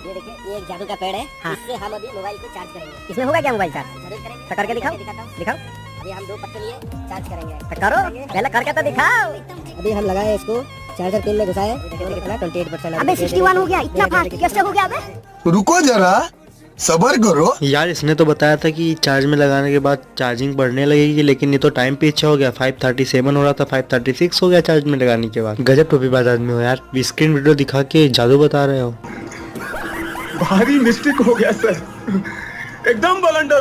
ये देखिए, ये एक जादू का पेड़ है। हाँ। इससे हम अभी मोबाइल को चार्ज करेंगे। इसमें होगा क्या मोबाइल चार्ज? जरूर करेंगे। तो करके दिखाओ। दिखाता हूँ। दिखाओ अभी हम 2 पत्ते लिए चार्ज करेंगे। तो करो, पहले करके तो दिखाओ। अभी हम लगाए इसको चार्जर पिन में घुसाए। देखिए कितना 28%। अबे 61 हो गया, इतना फास्ट कैसे हो गया बे? रुको जरा, सबर करो। यार इसने तो बताया था कि चार्ज में लगाने के बाद चार्जिंग बढ़ने लगेगी, लेकिन ये तो टाइम पीछे हो गया। 537 हो रहा था, 536 हो गया चार्ज में लगाने के बाद। गजब टोपीबाज आदमी हो यार, स्क्रीन वीडियो दिखा के जादू बता रहे हो। भारी मिस्टेक हो गया सर, एकदम बलंडर